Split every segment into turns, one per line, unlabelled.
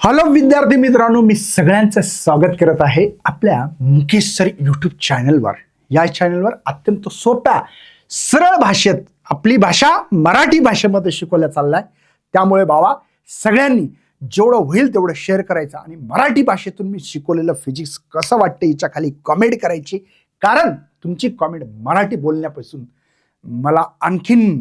Hello विद्यार्थी मित्रांनो, मी सगळ्यांचं स्वागत करत आहे आपल्या मुकेश सर यूट्यूब चॅनलवर. या चॅनलवर अत्यंत सोप्या सरळ भाषेत आपली भाषा मराठी भाषेमध्ये शिकवल्या चाललाय. त्यामुळे बाबा सगळ्यांनी जेवढं होईल तेवढं शेअर करायचं आणि मराठी भाषेतून मी शिकवलेलं फिजिक्स कसं वाटतं याच्या खाली कमेंट करायची. कारण तुमची कमेंट मराठी बोलण्यापासून मला आणखीन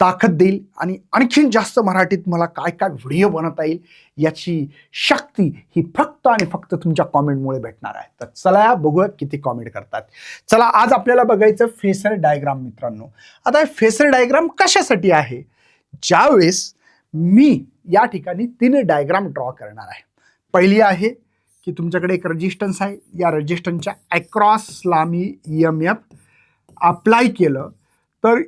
ताकद देईल आणि आणखीन जास्त मराठीत मला काय काय व्हिडिओ बनवता येईल याची शक्ती ही फक्त आणि फक्त तुमच्या कॉमेंटमुळे भेटणार आहे. तर चला बघूया किती कॉमेंट करतात. चला आज आपल्याला बघायचं फेसर डायग्राम. मित्रांनो, आता फेसर डायग्राम कशासाठी आहे? ज्यावेळेस मी या ठिकाणी 3 डायग्राम ड्रॉ करणार आहे. पहिली आहे की तुमच्याकडे एक रेजिस्टन्स आहे. या रेजिस्टन्सच्या अक्रॉसला मी EMF अप्लाय केलं तर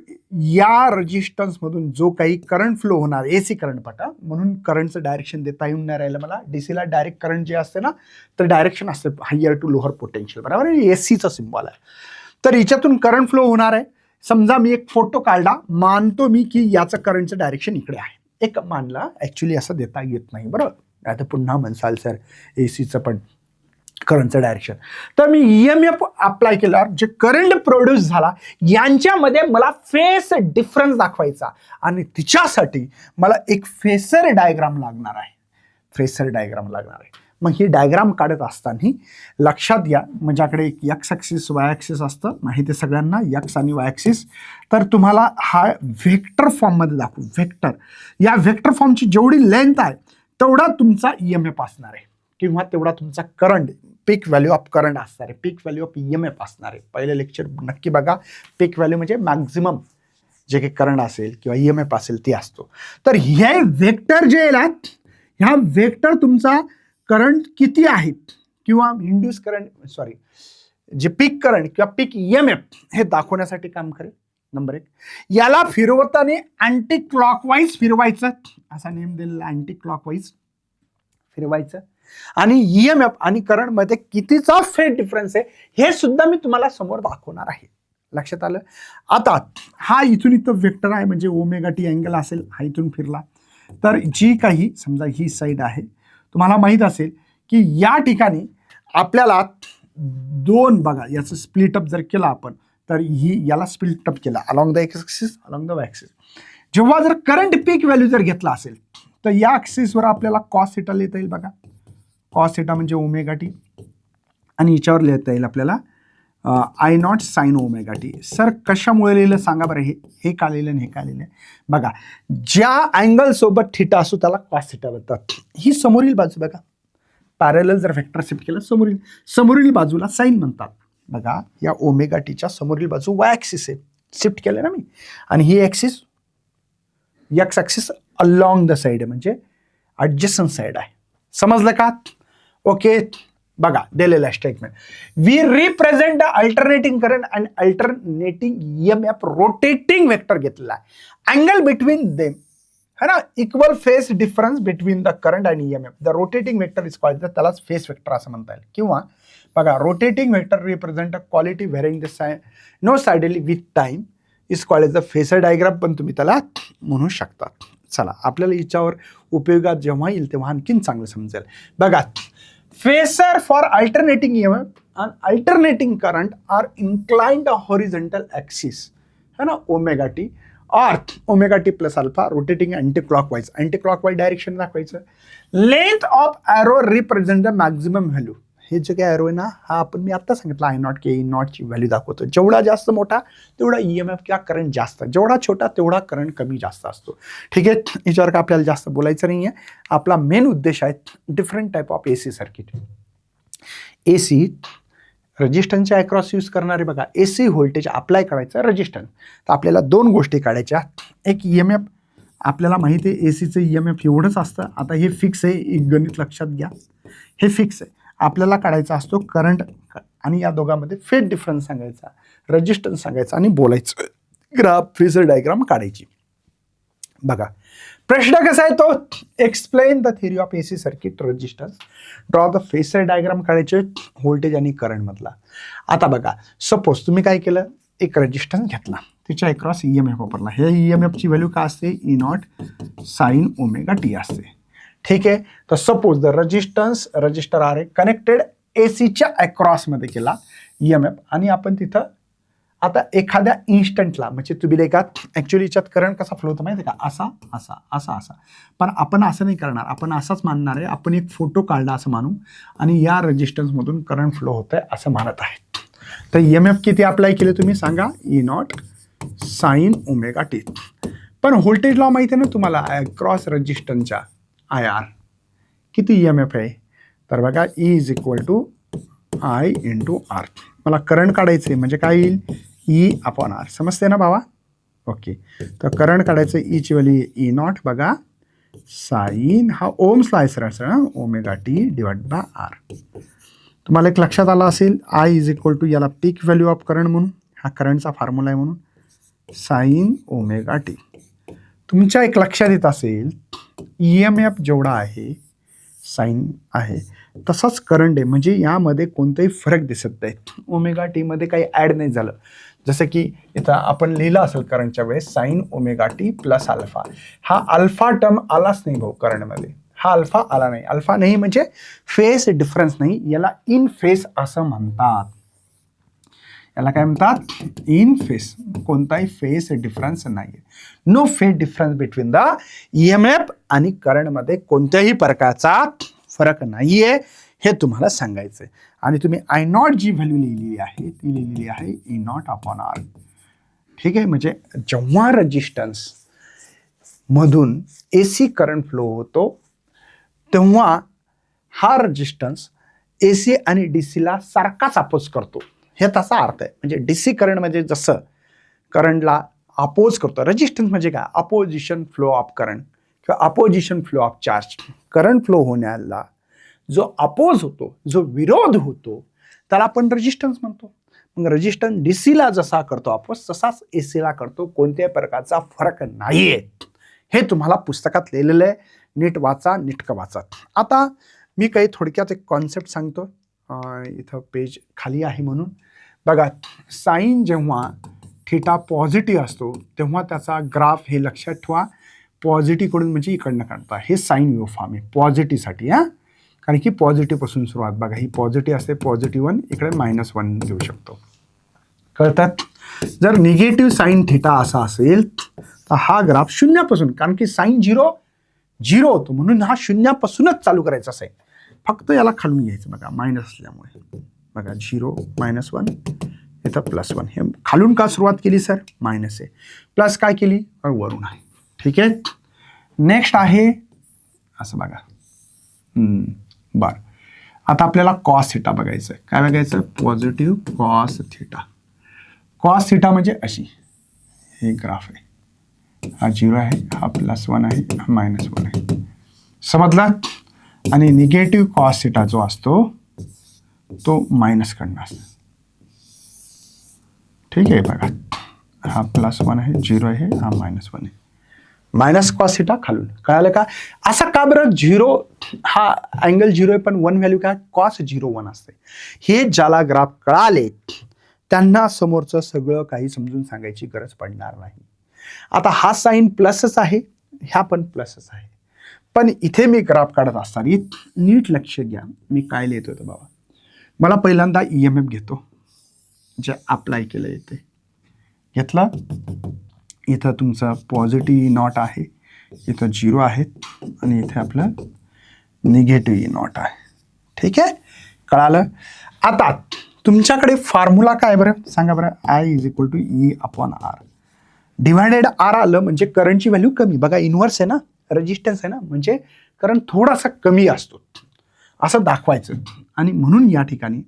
या रेजिस्टन्समधून जो काही करंट फ्लो होणार, AC करंट पटा, म्हणून करंटचं डायरेक्शन देता येऊन नाही राहिलं मला. DCला डायरेक्ट करंट जे असते ना, तर डायरेक्शन असते हायर टू लोअर पोटेन्शियल, बरोबर. ACचं सिम्बॉल आहे. तर याच्यातून करंट फ्लो होणार आहे. समजा मी एक फोटो काढला, मानतो मी की याचं करंटचं डायरेक्शन इकडे आहे. एक मानला, ॲक्च्युली असं देता येत नाही, बरोबर. आता पुन्हा म्हणसाल सर ACचं पण करंटचं डायरेक्शन. तर मी EMF अप्लाय केल्यावर जे करंट प्रोड्यूस झाला यांच्यामध्ये मला फेस डिफरन्स दाखवायचा आणि तिच्यासाठी मला एक फेसर डायग्राम लागणार आहे. फेसर डायग्राम लागणार आहे. मग ही डायग्राम काढत असताना लक्षात घ्या, माझ्याकडे एक एक्स ॲक्सिस वाय ॲक्सिस असतं, माहिती आहे सगळ्यांना, एक्स आणि वाय ॲक्सिस. तर तुम्हाला हा व्हेक्टर फॉर्ममध्ये दाखवू. व्हेक्टर, या व्हेक्टर फॉर्मची जेवढी लेंथ आहे तेवढा तुमचा EMF असणार आहे किंवा तेवढा तुमचा current, peak value of current असणार आहे, पीक व्हॅल्यू ऑफ EMF असणार आहे. पहिलं लेक्चर नक्की बघा. पीक व्हॅल्यू म्हणजे मॅक्झिमम जे काही करंट असेल किंवा EMF असेल ते असतो. तर हे व्हेक्टर जे आहे ना, ह्या व्हेक्टर तुमचा करंट किती आहे किंवा इंड्यूस करंट, सॉरी, जे पीक करंट किंवा पीक EMF हे दाखवण्यासाठी काम करेल. नंबर 1, याला फिरवताना अँटी क्लॉकवाईज फिरवायचं, असा नेम दिलेला, अँटी क्लॉकवाईज फिरवायचं. आणि EMF आणि करंट मध्ये कितीचा फेज डिफरन्स आहे हे सुद्धा मी तुम्हाला समोर दाखवणार आहे. लक्षात आलं? आता हा इथून इथं वेक्टर आहे, म्हणजे ω t अँगल असेल, हा इथून फिरला तर जी काही, समजा ही साईड आहे, तुम्हाला माहित असेल की या ठिकाणी आपल्याला 2, बघा, याचं स्प्लिटअप जर केलं आपण तर ही याला स्प्लिटअप केला along the x axis, along the Y axis. जेव्हा जर करंट पीक व्हॅल्यू जर घेतला असेल तर या ॲक्सिसवर आपल्याला कॉस थिटा लिहिता येईल. बघा, कॉस थिटा म्हणजे ω t आणि याच्यावर लिहिता येईल आपल्याला I0 sin ω t. सर कशामुळे लिहिलं सांगा बरं? हे का लिहिलं आणि हे का लिहिलं? बघा, ज्या अँगल सोबत थिटा असतो त्याला कॉस थिटा म्हणतात. ही समोरील बाजू, बघा, पॅरलल जर वेक्टर शिफ्ट केलं समोरील बाजूला साइन म्हणतात. बघा, या ω tच्या समोरील बाजू वाय ॲक्सिस आहे, शिफ्ट केलं ना मी, आणि ही axis X axis along the side आहे, म्हणजे ॲडजस्टंट साईड आहे. समजलं का? ओके. बघा, दिलेला statement, we represent the alternating current and alternating EMF rotating vector घेतलेला आहे. अँगल बिटवीन देम है ना, equal phase difference between the current and EMF. The rotating vector is called, त्यालाच फेस वेक्टर असं म्हणता येईल. किंवा बघा, rotating vector represent a quality varying the sinusoidally with time is called as the phasor diagram, पण तुम्ही त्याला म्हणू शकता. चला, आपल्याला याच्यावर उपयोगात जेव्हा येईल तेव्हा आणखीन चांगलं समजेल. बघा, phasor for alternating EMF and alternating current are inclined horizontal axis, है ना, ω t or ω t plus alpha, rotating anti clockwise direction दाखवायचं. Length of arrow represent the maximum value. हे जे काही एरो आहे ना, हा आपण मी आता सांगितलं I0 के E0 ची व्हॅल्यू दाखवतो. जेवढा जास्त मोठा तेवढा EMF किंवा करंट जास्त, जेवढा छोटा तेवढा करंट कमी जास्त असतो. ठीक आहे, याच्यावर का आपल्याला जास्त बोलायचं नाही आहे. आपला मेन उद्देश आहे different type of AC circuit. AC रेजिस्टन्सच्या अक्रॉस यूज करणारे, बघा, AC व्होल्टेज अप्लाय करायचं रेजिस्टन्स. तर आपल्याला 2 गोष्टी काढायच्या. एक EMF, आपल्याला माहिती आहे ACचं EMF एवढंच असतं. आता हे फिक्स आहे, एक गणित लक्षात घ्या, हे फिक्स आहे. आपल्याला काढायचा असतो करंट, आणि या दोघांमध्ये फेज डिफरन्स सांगायचा, रेजिस्टन्स सांगायचा आणि बोलायचं. ग्राफ, फेसर डायग्राम काढायची. बघा, प्रश्न कसा आहे तो, explain the theory of AC circuit resistance, draw the phasor diagram काढायचे व्होल्टेज आणि करंट मधला. आता बघा, सपोज तुम्ही काय केलं, एक रेजिस्टन्स घेतला, त्याच्या अक्रॉस EMF वापरला. हे EMF ची व्हॅल्यू काय असते? E0 sin ω t असते. ठीक आहे. तर सपोज द रजिस्टर आहे कनेक्टेड एसीच्या अक्रॉसमध्ये केला EMF आणि आपण तिथं आता एखाद्या इन्स्टंटला म्हणजे तुम्ही का ॲक्च्युली याच्यात करंट कसा फ्लो होतो माहिती आहे का, असा असा असा असा. पण आपण असं नाही करणार, आपण असाच मानणार आहे. आपण एक फोटो काढला असं मानू आणि या रेजिस्टन्समधून करंट फ्लो होत आहे असं मानत आहे. तर EMF किती अप्लाय केले तुम्ही सांगा, E0 साइन ओमेगा टी. पण व्होल्टेज लॉ माहिती आहे ना तुम्हाला, क्रॉस रेजिस्टन्सच्या IR किती EMF आहे, तर बघा E is equal to I into R. मला करंट काढायचं आहे म्हणजे काय येईल, E अपॉन R. समजते ना बाबा, ओके. तर करंट काढायचं ईची व्हॅल्यू E0 बघा साइन, हा ओम्सला आहे सरळ सरळ, omega T divide by R. तुम्हाला एक लक्षात आला असेल, I इज इक्वल टू याला पीक व्हॅल्यू ऑफ करंट म्हणून, हा करंटचा फॉर्म्युला आहे म्हणून साइन ओमेगा टी. तुमच्या एक लक्षात येत असेल EMF जेवढा आहे साइन आहे तसाच करंट आहे, म्हणजे यामध्ये कोणताही फरक दिसत नाही. ओमेगा टीमध्ये काही ॲड नाही झालं. जसं की इथं आपण लिहिलं असेल करंटच्या वेळेस sign omega T plus alpha. हा अल्फा टर्म आलाच नाही भाऊ करंटमध्ये, हा अल्फा आला नाही. अल्फा नाही म्हणजे फेस डिफरन्स नाही, याला इन फेस असं म्हणतात. याला काय म्हणतात, इन फेस. कोणताही फेस डिफरन्स नाही, no phase difference between the EMF आणि करंटमध्ये कोणत्याही प्रकारचा फरक नाहीये, हे तुम्हाला सांगायचं आहे. आणि तुम्ही I0 जी व्हॅल्यू लिहिलेली आहे ती लिहिलेली आहे E0 अपॉन R. ठीक आहे, म्हणजे जेव्हा रेजिस्टन्स मधून AC करंट फ्लो होतो तेव्हा हा रेजिस्टन्स AC आणि DCला सारखाच अपोज करतो, हे तसा अर्थ आहे. म्हणजे DC करंटमध्ये जसं करंटला अपोज करतो, रेजिस्टन्स म्हणजे काय, अपोजिशन फ्लो ऑफ करंट किंवा opposition flow of charge. Current flow होण्याला जो अपोज होतो, जो विरोध होतो, त्याला आपण रेजिस्टन्स म्हणतो. मग रेजिस्टन्स DCला जसा करतो अपोज तसाच ACला करतो, कोणत्याही प्रकारचा फरक नाहीये. हे तुम्हाला पुस्तकात लिहिलेलं आहे, नीट वाचा, नीटकं वाचा. आता मी काही थोडक्यात एक कॉन्सेप्ट सांगतो, इथं पेज खाली आहे म्हणून बघा. साइन जेव्हा थिटा पॉझिटिव्ह असतो तेव्हा त्याचा ग्राफ हे लक्षात ठेवा, पॉझिटिव्हकडून म्हणजे इकडनं काढता. हे साइन वेव्हफॉर्म आहे पॉझिटिव्हसाठी, हां, कारण की पॉझिटिव्हपासून सुरुवात. बघा ही पॉझिटिव्ह असते, -1 इकडे -1 देऊ शकतो, कळतात. जर निगेटिव्ह साइन थिटा असा असेल तर हा ग्राफ शून्यापासून, कारण की साइन 0 होतो म्हणून हा शून्यापासूनच चालू करायचा असेल. फक्त याला खालून घ्यायचं बघा, मायनस असल्यामुळे बघा 0 -1 इथं +1. हे खालून का सुरुवात केली सर, मायनस आहे, प्लस काय केली वरून आहे. ठीक आहे, नेक्स्ट आहे असं बघा. बरं, आता आपल्याला कॉस थिटा बघायचं आहे. काय बघायचं, positive cos theta. Cos theta म्हणजे अशी हे ग्राफ आहे, हा 0 आहे, हा +1 आहे, हा -1 आहे, समजला. आणि निगेटिव्ह कॉस थिटा जो असतो तो मायनस कडनं असतो. ठीक आहे, बघा हा +1 आहे, 0 आहे, हा -1 आहे, मायनस कॉस थिटा खालून. कळालं का, असं का बरं 0, हा अँगल 0 आहे पण 1 व्हॅल्यू काय, कॉस 0 1 असते. हे ज्याला ग्राफ कळाले त्यांना समोरचं सगळं काही समजून सांगायची गरज पडणार नाही. आता हा साइन प्लसच आहे, ह्या पण प्लसच आहे, पण इथे मी ग्राफ काढत असताना नीट लक्ष घ्या मी काय लिहित होतो बाबा. मला पहिल्यांदा EMF घेतो जे अप्लाय केलं, इथे घेतलं, इथं तुमचं पॉझिटिव्ह E0 आहे, इथं 0 आहे आणि इथे आपलं निगेटिव्ह E0 आहे. ठीक आहे, कळालं. आता तुमच्याकडे फॉर्म्युला काय बरं सांगा बरं, I is equal to E upon R divided R आलं म्हणजे करंटची व्हॅल्यू कमी. बघा इन्व्हर्स आहे ना, रेजिस्टन्स आहे ना, म्हणजे करंट थोडासा कमी असतो असं दाखवायचं. आणि म्हणून या ठिकाणी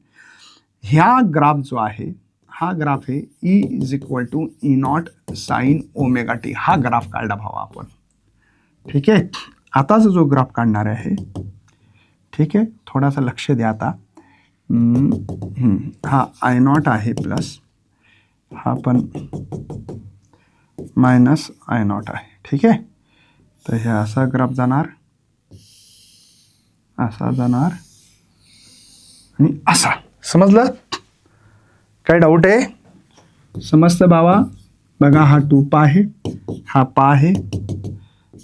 ह्या ग्राफ जो आहे हा ग्राफ आहे E is equal to E0 sine omega T. हा ग्राफ काढला भावा आपण. ठीक आहे, आताच जो ग्राफ काढणार आहे, ठीक आहे, थोडासा लक्ष द्या आता. हा I0 आहे प्लस, हा पण -I0 आहे. ठीक आहे, तर हे असा ग्राफ जाणार, असा जाणार आणि असा. समजलं, काय डाऊट आहे, समजतं बाबा. बघा हा 2π आहे, हा π आहे,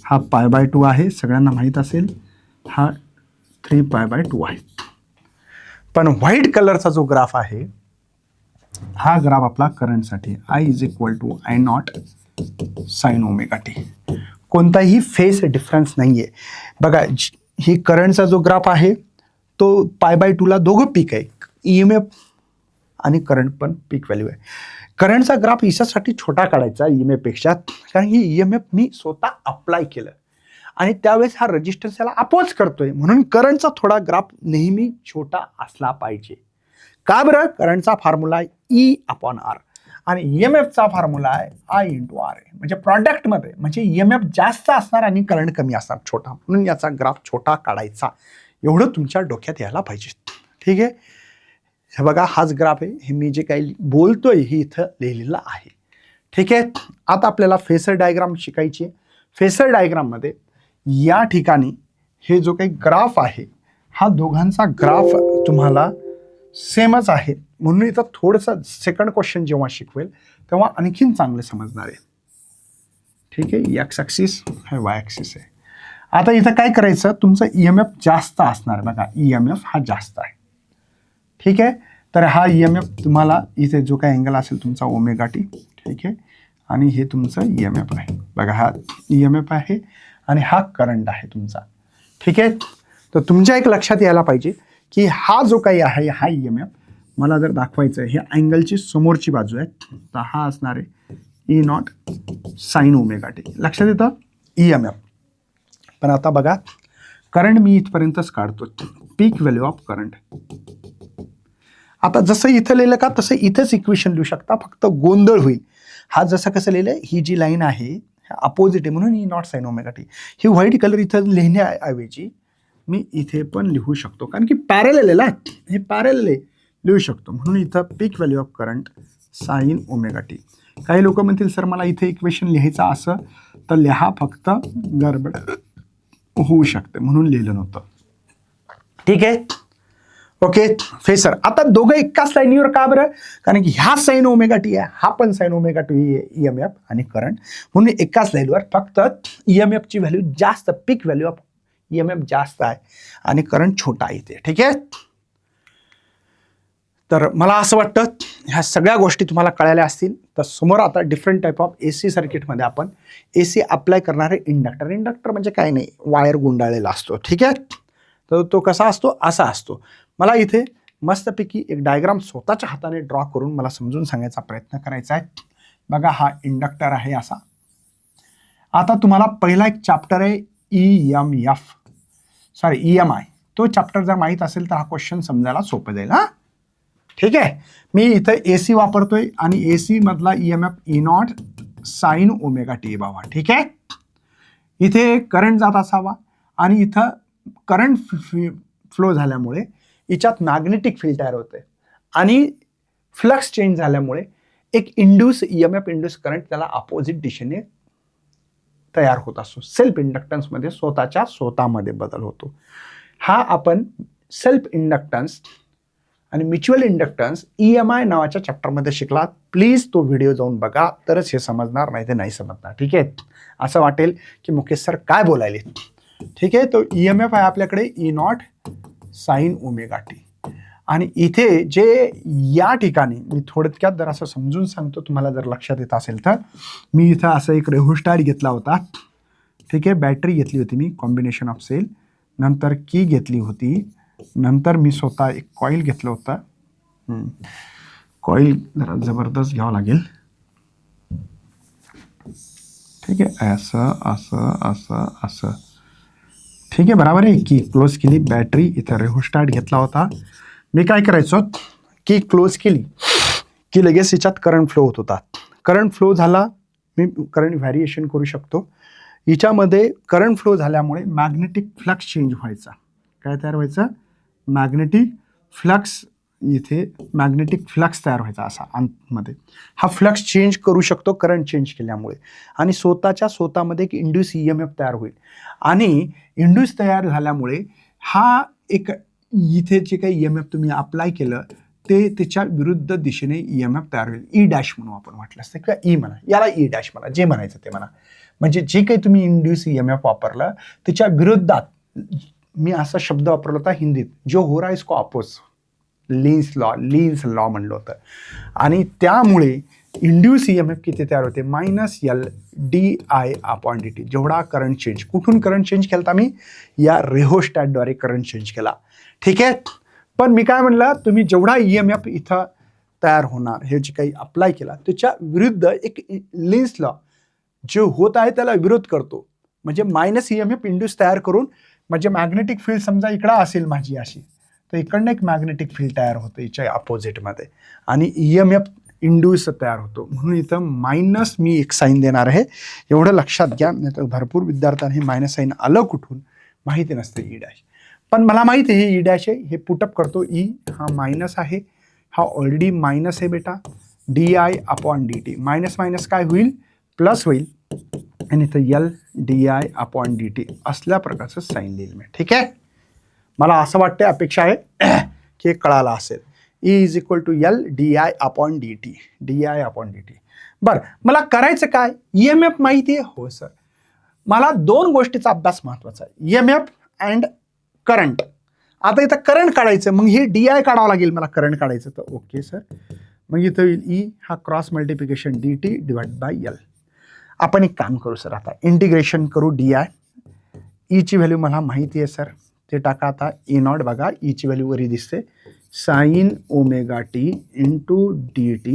हा π/2 आहे, सगळ्यांना माहीत असेल. हा 3π/2 आहे. पण व्हाईट कलरचा जो ग्राफ आहे हा ग्राफ आपला करंटसाठी I = I0 sin ω t. कोणताही फेस डिफरन्स नाहीये. बघा ही करंटचा जो ग्राफ आहे तो π/2 ला दोघं पीक आहे, EMF आणि करंट पण पीक व्हॅल्यू आहे. करंटचा ग्राफ याच्यासाठी छोटा काढायचा EMF पेक्षा, कारण ही EMF मी स्वतः अप्लाय केलं आणि त्यावेळेस हा रेजिस्टन्स याला अपोज करतोय, म्हणून करंटचा थोडा ग्राफ नेहमी छोटा असला पाहिजे. का बरं? करंटचा फॉर्म्युला आहे E/R आणि EMFचा फॉर्म्युला आहे I/R. म्हणजे प्रॉडक्टमध्ये म्हणजे EMF जास्त असणार आणि करंट कमी असणार, छोटा, म्हणून याचा ग्राफ छोटा काढायचा. एवढं तुमच्या डोक्यात यायला पाहिजे. ठीक आहे, हे बघा हाच ग्राफ आहे. हे मी जे काही बोलतोय हे इथं लिहिलेलं आहे. ठीक आहे, आता आपल्याला फेसर डायग्राम शिकायची आहे. फेसर डायग्राममध्ये या ठिकाणी हे जो काही ग्राफ आहे हा दोघांचा ग्राफ तुम्हाला सेमच आहे, म्हणून इथं थोडंसं सेकंड क्वेश्चन जेव्हा शिकवेल तेव्हा आणखीन चांगलं समजणार आहे. ठीक आहे, एक्स ॲक्सिस हे वाय ॲक्सिस आहे. आता इथं काय करायचं, तुमचं EMF जास्त असणार. बघा EMF हा जास्त आहे. ठीक आहे, तर हा EMF तुम्हाला इथे जो काही अँगल असेल तुमचा ω t, ठीक आहे, आणि हे तुमचं EMF आहे. बघा हा EMF आहे आणि हा करंट आहे तुमचा. ठीक आहे, तर तुमच्या एक लक्षात यायला पाहिजे की हा जो काही आहे हा EMF मला जर दाखवायचं आहे, ही अँगलची समोरची बाजू आहे, तर हा असणार आहे E0 sin ω t. लक्षात येतं EMF. पण आता बघा करंट मी इथपर्यंतच काढतो, पीक व्हॅल्यू ऑफ करंट. आता जसं इथं लिहिलं का तसं इथंच इक्वेशन लिहू शकता, फक्त गोंधळ होईल. हा जसं कसं लिहिलं, ही जी लाईन आहे अपोजिट आहे म्हणून E0 sin ω t. ही व्हाईट कलर इथं लिहिण्याऐवजी मी इथे पण लिहू शकतो, कारण की पॅरेलल आहे ना, हे पॅरेलल आहे, लिहू शकतो. म्हणून इथं peak value of current sine ω t. काही लोक म्हणतील सर मला इथे इक्वेशन लिहायचं असं, तर लिहा, फक्त गडबड होऊ शकते म्हणून लिहिलं नव्हतं. ठीक आहे, ओके. फेसर आता दोघं एकाच लाईनीवर का बरं? कारण की ह्या साइन ω t आहे, हा पण साइन ω t EMF आणि करंट, म्हणून एकाच लाईनवर फक्त EMF ची व्हॅल्यू जास्त, पीक व्हॅल्यू ऑफ EMF जास्त आहे आणि करंट छोटा आहे इथे. ठीक आहे, तर मला असं वाटतं ह्या सगळ्या गोष्टी तुम्हाला कळायला असतील. तर समोर आता डिफरंट टाईप ऑफ AC सर्किटमध्ये आपण AC अप्लाय करणारे इंडक्टर. इंडक्टर म्हणजे काय नाही, वायर गुंडाळलेला असतो. ठीक आहे, तर तो कसा असतो, असा असतो. मला इथे मस्तपैकी एक डायग्राम स्वतःच्या हाताने ड्रॉ करून मला समजून सांगायचा प्रयत्न करायचा आहे. बघा हा इंडक्टर आहे असा. आता तुम्हाला पहिला एक चॅप्टर आहे EMI. तो चॅप्टर जर माहीत असेल तर हा क्वेश्चन समजायला सोपं जाईल. हा, ठीक आहे. मी इथं AC वापरतोय आणि AC मधला EMF E0 sin ω t बाबा. ठीक आहे, इथे करंट जात असावा आणि इथं करंट फ्लो झाल्यामुळे याच्यात मॅग्नेटिक फील्ड तयार होते आणि फ्लक्स चेंज झाल्यामुळे एक इंड्यूस EMF इंड्यूस करंट त्याला अपोजिट दिशेने तयार होत असतो. सेल्फ इंडक्टन्समध्ये स्वतःमध्ये बदल होतो. हा आपण सेल्फ इंडक्टन्स आणि म्युच्युअल इंडक्टन्स EMI नावाच्या चॅप्टरमध्ये शिकला. प्लीज तो व्हिडिओ जाऊन बघा, तरच हे समजणार, नाही ते नाही समजणार. ठीक आहे, असं वाटेल की मुकेश सर काय बोलायले. ठीक आहे, तो EMF आहे आपल्याकडे E0 sin ω t. आणि इथे जे या ठिकाणी मी थोडक्यात जर असं समजून सांगतो, तुम्हाला जर लक्षात येत असेल तर, मी इथं असं एक रेहोस्टॅट घेतला होता. ठीक आहे, बॅटरी घेतली होती मी, कॉम्बिनेशन ऑफ सेल, नंतर की घेतली होती, नंतर मी स्वतः एक कॉईल घेतलं होतं. कॉईल जरा जबरदस्त घ्यावं लागेल. ठीक आहे, असं असं असं असं. ठीक आहे, बरोबर आहे. की क्लोज केली, बॅटरी, इथं रेहोस्टॅट घेतला होता. मी काय करायचो, की क्लोज केली की लगेच याच्यात करंट फ्लो होत होता. करंट फ्लो झाला, मी करंट व्हॅरिएशन करू शकतो. याच्यामध्ये करंट फ्लो झाल्यामुळे मॅग्नेटिक फ्लक्स चेंज व्हायचा. काय तयार व्हायचं, मॅग्नेटिक फ्लक्स. इथे मॅग्नेटिक फ्लक्स तयार व्हायचा असा आतमध्ये. हा फ्लक्स चेंज करू शकतो करंट चेंज केल्यामुळे, आणि स्वतःमध्ये एक इंड्यूस EMF तयार होईल. आणि इंड्यूस तयार झाल्यामुळे हा एक इथे जे काही EMF तुम्ही अप्लाय केलं ते त्याच्या विरुद्ध दिशेने EMF तयार होईल. E' म्हणून आपण म्हटलं असतं, किंवा E म्हणा, याला E' म्हणा, जे म्हणायचं ते म्हणा. म्हणजे जे काही तुम्ही इंड्यूस EMF वापरलं त्याच्या विरुद्धात मी असा शब्द वापरला होता हिंदीत, जो हो रहा है इसको अपोज, लीन्स लॉ म्हणलं होतं. आणि त्यामुळे इंड्यूस EMF किती तयार होते, -L di/dt. जेवढा करंट चेंज, कुठून करंट चेंज केला मी, या रेहोस्टॅटद्वारे करंट चेंज केला. ठीक आहे. पण मी काय म्हणलं, तुम्ही जेवढा EMF इथं तयार होणार, हे जे काही अप्लाय केला त्याच्या विरुद्ध एक लीन्स लॉ जे होत आहे त्याला विरोध करतो. म्हणजे -EMF इंड्यूस तयार करून, म्हणजे मॅग्नेटिक फील्ड समजा इकडं असेल माझी अशी, तर इकडनं एक मॅग्नेटिक फील्ड तयार होतं याच्या अपोजिटमध्ये, आणि EMF इंड्यूस तयार होतो. म्हणून इथं मायनस मी एक साईन देणार आहे, एवढं लक्षात घ्या. नाही तर भरपूर विद्यार्थ्यांना हे मायनस साईन आलं कुठून माहिती नसतं E डॅश. पण मला माहिती आहे हे E डॅश आहे, हे पुटअप करतो. E हा मायनस आहे, हा ऑलरेडी मायनस आहे बेटा, di/dt. मायनस मायनस काय होईल, प्लस होईल, आणि इथं L di/dt असल्या प्रकारचं साईन लिहिल मी. ठीक आहे. मला असं वाटतं, अपेक्षा आहे की हे कळालं असेल. E = L di/dt. di/dt. बरं, मला करायचं काय, EMF माहिती आहे, हो सर. मला दोन गोष्टीचा अभ्यास महत्वाचा आहे, EMF अँड करंट. आता इथं करंट काढायचं, मग हे DI काढावं लागेल मला करंट काढायचं, तर ओके सर. मग इथं येईल E हा क्रॉस मल्टिप्लिकेशन dt / L. आपण एक काम करू सर, आता इंटिग्रेशन करू DI. E ची व्हॅल्यू मला माहिती आहे सर, ते टाका आता. E0 बघा, E ची व्हॅल्यू वरी दिसते, sin ωt × dt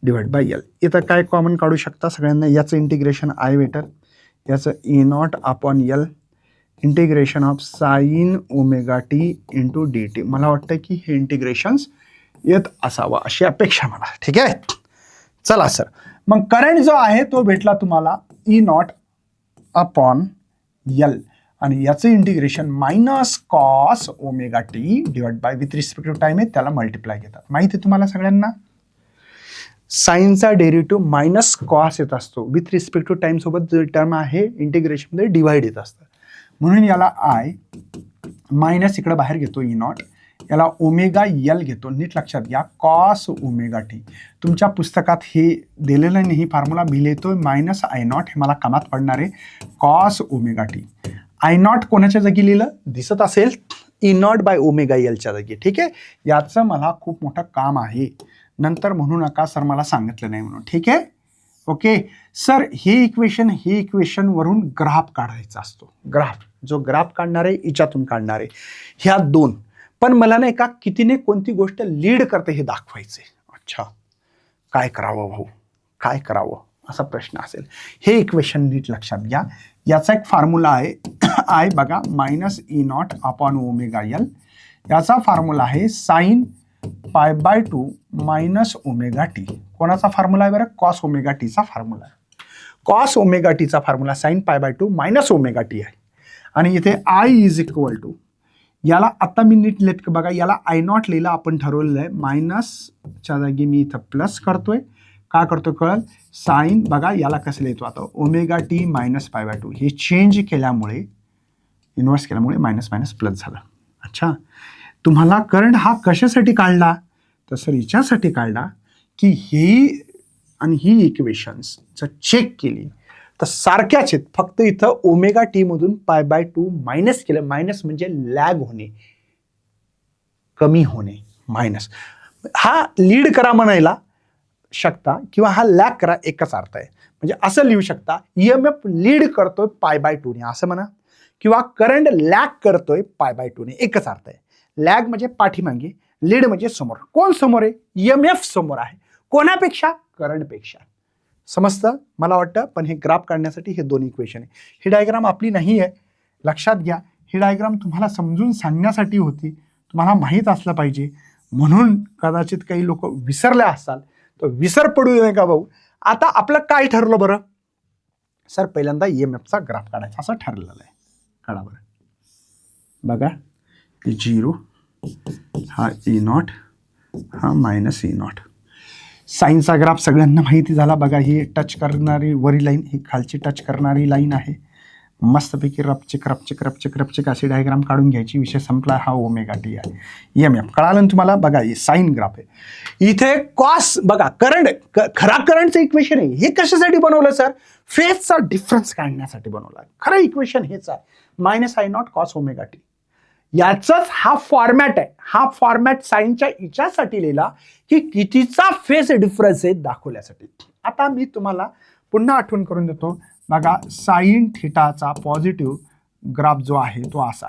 / L. इथं काय कॉमन काढू शकता सगळ्यांना, याचं इंटिग्रेशन I वेटर, याचं E0/L integration of sin ωt × dt. मला वाटतं की हे इंटिग्रेशन्स येत असावं अशी अपेक्षा मला. ठीक आहे. चला सर, मग करंट जो आहे तो भेटला तुम्हाला E0/L, आणि याचं integration -cos ωt with respect to time आहे, त्याला मल्टिप्लाय घेतात. माहिती आहे तुम्हाला सगळ्यांना, साईनचा डेरिव्हेटिव्ह -cos येत असतो, विथ रिस्पेक्ट टू टाइम सोबत जो टर्म आहे इंटिग्रेशनमध्ये डिवाइड येत असतं. म्हणून याला I मायनस इकडे बाहेर घेतो E0, याला ωL घेतो. नीट लक्षात घ्या, cos ωt. तुमच्या पुस्तकात हे दिलेलं नाही, ही फॉर्म्युला मी लिहितोय -I0, हे मला कामात पडणार आहे. cos ωt, I0 कोणाच्या जागी लिहिलं दिसत असेल, E0/ωL च्या जागी. ठीक आहे. याचं मला खूप मोठं काम आहे, नंतर म्हणू नका सर मला सांगितलं नाही म्हणून. ठीक आहे. ओके सर, हे इक्वेशन वरून ग्राफ काढायचा असतो. ग्राफ, जो ग्राफ काढणार आहे याच्यातून काढणार आहे, ह्या दोन. पण मला नाही का कितीने कोणती गोष्ट लीड करते हे दाखवायचे. अच्छा, काय करावं भाऊ, काय करावं असा प्रश्न असेल. हे इक्वेशन नीट लक्षात घ्या. याचा एक फॉर्म्युला आहे I बघा, -E0/ωL. याचा फॉर्म्युला आहे sin π/2 -ωt. कोणाचा फॉर्म्युला आहे बरं, cos ωtचा फॉर्म्युला आहे. cos ωtचा फॉर्म्युला sin π/2 -ωt आहे. आणि इथे I = याला आता मी नीट लिहित बघा, याला I0 लिहिला आपण ठरवलेलं आहे, मायनसच्या जागी मी इथं प्लस करतोय. का करतो कळल, साईन बघा याला कसं लिहितो आता, ωt -π/2. हे चेंज केल्यामुळे, इन्व्हर्स केल्यामुळे मायनस मायनस प्लस झालं. अच्छा, तुम्हाला करंट हा कशासाठी काढला, तर सर याच्यासाठी काढला की ही आणि ही इक्वेशन्स जर चेक केली तर सारख्याच आहेत, फक्त इथं ωt मधून π/2 मायनस केलं. मायनस म्हणजे लॅग होणे, कमी होणे, मायनस. हा लीड करा म्हणायला शकता किंवा हा लॅग करा, एकच अर्थ आहे. म्हणजे असं लिहू शकता, EMF लीड करतोय π/2 ने असं म्हणा, किंवा करंट लॅग करतोय π/2 ने, एकच अर्थ आहे. लॅग म्हणजे पाठीमागे, लीड म्हणजे समोर. कोण समोर आहे, EMF समोर आहे. कोणापेक्षा, करंटपेक्षा. समजतं मला वाटतं. पण हे ग्राफ काढण्यासाठी हे दोन इक्वेशन आहे. ही डायग्राम आपली नाही आहे, लक्षात घ्या. ही डायग्राम तुम्हाला समजून सांगण्यासाठी होती, तुम्हाला माहीत असलं पाहिजे म्हणून. कदाचित काही लोक विसरले असाल तर विसर पडू नये का भाऊ. आता आपलं काय ठरलं बरं, सर पहिल्यांदा EMFचा ग्राफ काढायचा असं ठरलेलं आहे. काढा बरं, बघा 0, हा E0, हा -E0. साईनचा ग्राफ सगळ्यांना माहिती झाला बघा. ही टच करणारी वरी लाईन, ही खालची टच करणारी लाईन आहे. मस्तपैकी रपचिक अशी डायग्राम काढून घ्यायची, विषय संपला. हा ωt आहे. EMF कळालं ना तुम्हाला. बघा हे साईन ग्राफ आहे. इथे कॉस बघा, करंट, खरा करंटचं इक्वेशन आहे. हे कशासाठी बनवलं सर, फेजचा डिफरन्स काढण्यासाठी बनवला. खरं इक्वेशन हेच आहे, -I0 cos ωt. याचाच हा फॉर्मॅट आहे. हा फॉर्मॅट साईनच्या याच्यासाठी लिहिला की कितीचा फेज डिफरन्स आहे दाखवण्यासाठी. आता मी तुम्हाला पुन्हा आठवण करून देतो. बघा साईन थिटाचा पॉझिटिव्ह ग्राफ जो आहे तो असा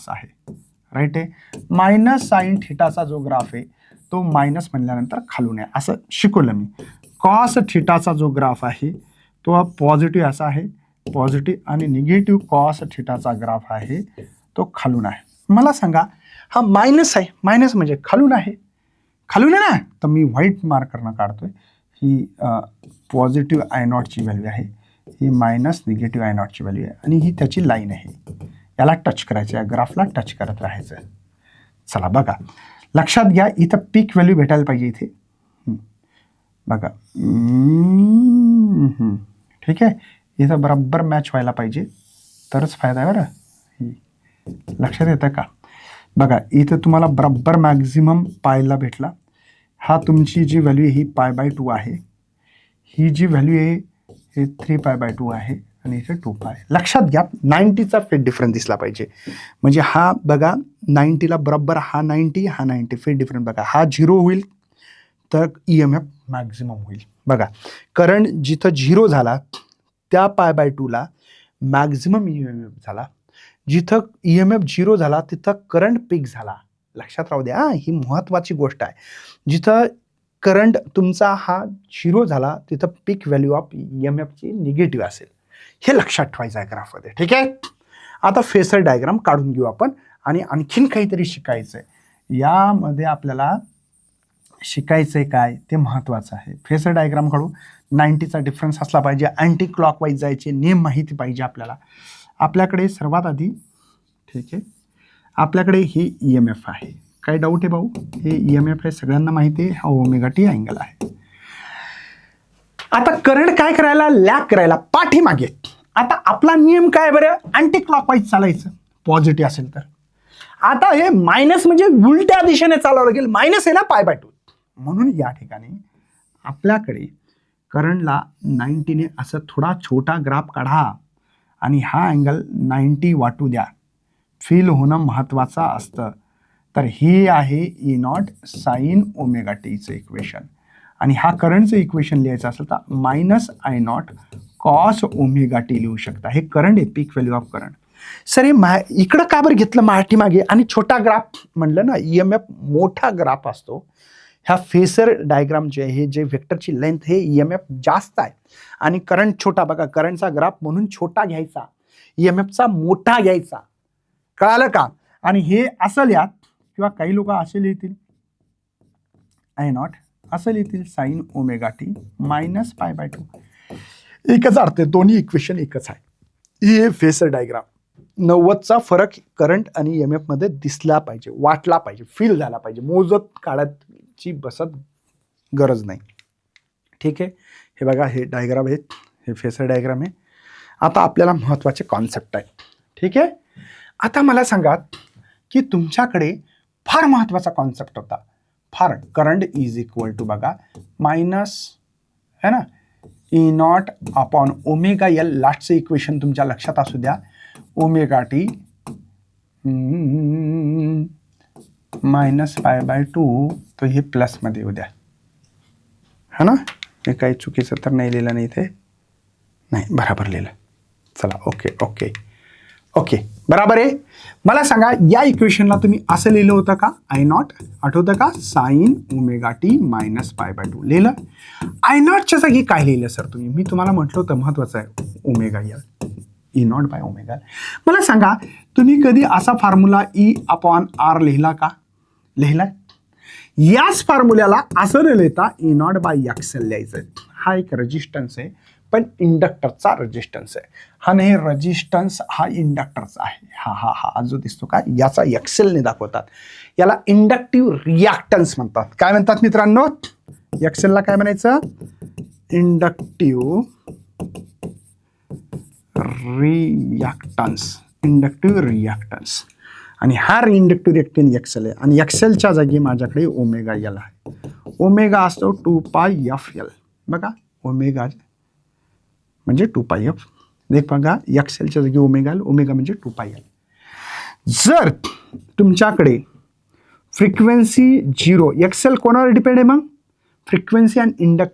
आहे राईट आहे. मायनस साईन थिटाचा जो ग्राफ आहे तो मायनस म्हणल्यानंतर खालून आहे असं शिकवलं मी. कॉस थिटाचा जो ग्राफ आहे तो पॉझिटिव्ह असा आहे पॉझिटिव्ह, आणि निगेटिव्ह कॉस थिटाचा ग्राफ आहे तो खालून आहे. मला सांगा हा मायनस आहे, मायनस म्हणजे खालून आहे, खालून आहे ना, तर मी व्हाईट मार्करनं काढतोय. ही पॉझिटिव्ह आय नॉटची व्हॅल्यू आहे, ही मायनस निगेटिव्ह आय नॉटची व्हॅल्यू आहे, आणि ही त्याची लाईन आहे. याला टच करायचं, या ग्राफला टच करत राहायचं. चला बघा लक्षात घ्या, इथं पीक व्हॅल्यू भेटायला पाहिजे इथे. बघा ठीक आहे, इथं बरोबर मॅच व्हायला पाहिजे तरच फायदा आहे बरं. लक्षात येतं का? बघा इथं तुम्हाला बरोबर मॅक्झिमम पायला भेटला. हा तुमची जी व्हॅल्यू आहे ही π/2 आहे, ही जी व्हॅल्यू आहे हे 3π/2 आहे, आणि इथे 2π. लक्षात घ्या 90चा फेज डिफरन्स दिसला पाहिजे. म्हणजे हा बघा 90ला बरोबर हा 90 हा 90 फेज डिफरन्स बघा, हा 0 होईल तर EMF मॅक्झिमम होईल. बघा करंट जिथं 0 झाला त्या π/2ला मॅक्झिमम EMF झाला, जिथं EMF 0 झाला तिथं करंट पीक झाला. लक्षात राहू द्या, ही महत्त्वाची गोष्ट आहे. जिथं करंट तुमचा हा 0 झाला तिथं पीक व्हॅल्यू ऑफ EMFची निगेटिव्ह असेल, हे लक्षात ठेवायचं आहे ग्राफमध्ये. ठीक आहे. आता फेसर डायग्राम काढून घेऊ आपण, आणि आणखीन काहीतरी शिकायचं आहे. यामध्ये आपल्याला शिकायचं आहे काय ते महत्त्वाचं आहे. फेसर डायग्राम काढू. 90चा डिफरन्स असला पाहिजे, अँटी क्लॉकवाईज जायचे नियम माहिती पाहिजे आपल्याला. आपल्याकडे सर्वात आधी ठीक आहे, आपल्याकडे हे EMF आहे. काय डाऊट आहे भाऊ? हे EMF आहे, सगळ्यांना माहिती आहे. हा ω t अँगल आहे. आता करंट काय करायला, लॅग करायला पाठीमागे. आता आपला नियम काय बरं, अँटी क्लॉकवाईज चालायचं पॉझिटिव्ह असेल तर. आता हे मायनस म्हणजे उलट्या दिशेने चालावं लागेल, मायनस आहे ना π/2. म्हणून या ठिकाणी आपल्याकडे करंटला 90ने असं थोडा छोटा ग्राफ काढा आणि हा अँगल 90 वाटू द्या. फील होणं महत्त्वाचं असतं. तर हे आहे E0 साईन ω/tचं इक्वेशन, आणि हा करंटचं इक्वेशन लिहायचं असेल तर -I0 कॉस ω/t लिहू शकता. हे करंट आहे, पीक व्हॅल्यू ऑफ करंट. सर हे इकडं का बरं घेतलं पाठीमागे, आणि छोटा ग्राफ म्हणलं ना, EMF मोठा ग्राफ असतो. ह्या फेसर डायग्राम जे आहे, जे वेक्टरची लेंथ हे EMF जास्त आहे आणि करंट छोटा. बघा करंटचा ग्राफ म्हणून छोटा घ्यायचा, EMFचा मोठा घ्यायचा. कळालं का? आणि हे असं लिहा, किंवा काही लोक असे लिहितील I0, असं लिहितील साईन ω/t -π/2. एकच अर्थ आहे, दोन्ही इक्वेशन एकच आहे. हे फेसर डायग्राम. 90चा फरक करंट आणि EMF मध्ये दिसला पाहिजे, वाटला पाहिजे, फील झाला पाहिजे. मोजत काढायची बसत गरज नाही. ठीक आहे. हे बघा हे डायग्राम आहेत, हे फेसर डायग्राम आहे. आता आपल्याला महत्त्वाचे कॉन्सेप्ट आहे. ठीक आहे. आता मला सांगा की तुमच्याकडे फार महत्त्वाचा कॉन्सेप्ट होता, फार. करंट इज इक्वल टू बघा मायनस है ना E0 अपॉन ω/L. लास्टचं इक्वेशन तुमच्या लक्षात असू द्या. ω/t -π/2, तर हे प्लसमध्ये येऊ द्या, है ना. हे काही चुकीचं तर नाही लिहिलं नाही, इथे नाही, बराबर लिहिलं. चला ओके ओके ओके, बराबर आहे. मला सांगा या इक्वेशनला तुम्ही असं लिहिलं होतं का, I0 आठवतं का, साईन ω/t -π/2 लिहिलं. I0च्या जागी काय लिहिलं सर तुम्ही? मी तुम्हाला म्हटलं होतं महत्वाचं आहे ω/L, E0/ω. मला सांगा तुम्ही कधी असा फॉर्म्युला E/R लिहिला का? लिहिला. याच फॉर्म्युल्याला असं न लिहिता E0/XL लिहायचं. हा एक रेजिस्टन्स आहे, पण इंडक्टरचा रेजिस्टन्स आहे. हा नाही रेजिस्टन्स, हा इंडक्टरचा आहे. हा हा हा जो दिसतो का, याचा एक्सेलने दाखवतात. याला इंडक्टिव्ह रिॲक्टन्स म्हणतात. काय म्हणतात मित्रांनो? एक्सेलला काय म्हणायचं? Inductive reactance. Inductive reactance. आणि हा इंडक्टिव्ह रिॲक्टन्स एक्सेल आहे, आणि एक्सेलच्या जागी माझ्याकडे ω/L आहे. ओमेगा असतो 2πfL. बघा ओमेगा म्हणजे 2πf. देख बघा एक्सेलच्या जागी ω/L, ओमेगा म्हणजे 2πL. जर तुमच्याकडे फ्रिक्वेन्सी 0, एक्सेल कोणावर डिपेंड आहे? मग फ्रिक्वेन्सी आणि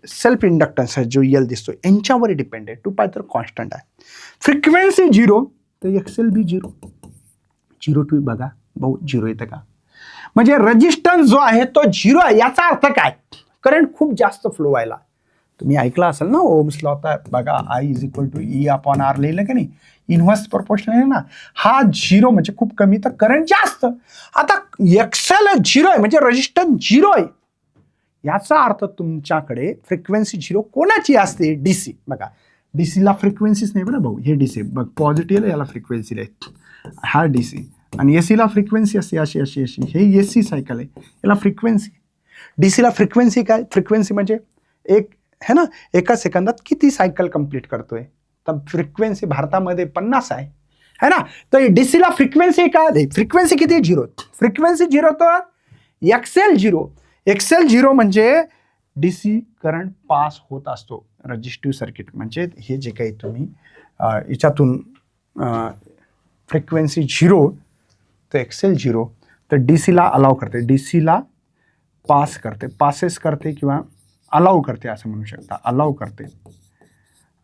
सेल्फ इंडक्टन्स आहे जो यल दिसतो यांच्यावर डिपेंड आहे. 2π तर कॉन्स्टंट आहे. फ्रिक्वेन्सी 0 तर एक्सेल बी 0. 0 टू बघा भाऊ 0 येतं का? म्हणजे रेजिस्टन्स जो आहे तो 0 आहे. याचा अर्थ काय? करंट खूप जास्त फ्लो व्हायला. तुम्ही ऐकलं असेल ना ओम्स लॉ. आता बघा I = E/R लिहिलं का नाही? इन्व्हर्स प्रोपोर्शनल आहे ना. हा 0 म्हणजे खूप कमी तर करंट जास्त. आता एक्सेल 0 आहे म्हणजे रेजिस्टन्स 0 आहे. याचा अर्थ तुमच्याकडे फ्रिक्वेन्सी 0 कोणाची असते? डीसी. बघा डीसीला फ्रिक्वेन्सीच नाही बरं भाऊ. हे डीसी बघ पॉझिटिव्ह याला फ्रिक्वेन्सी आहे. हा डीसी आणि एसीला फ्रिक्वेन्सी असते अशी अशी अशी. हे एसी सायकल आहे याला फ्रिक्वेन्सी. डीसीला फ्रिक्वेन्सी काय? फ्रिक्वेन्सी म्हणजे एक है ना, एका सेकंदात किती सायकल कंप्लीट करतोय. तर फ्रिक्वेन्सी भारतामध्ये 50 आहे है ना. तर डीसीला फ्रिक्वेन्सी काय? फ्रिक्वेन्सी किती? 0. फ्रिक्वेन्सी 0 तर एक्सेल 0. एक्सेल 0 म्हणजे डीसी करंट पास होत असतो. रजिस्टिव्ह सर्किट म्हणजे हे जे काही तुम्ही याच्यातून फ्रिक्वेन्सी 0 तर एक्सेल 0 तर डीसीला अलाव करते. डीसीला पास करते, पासेस करते किंवा अलाव करते असं म्हणू शकता. अलाव करते.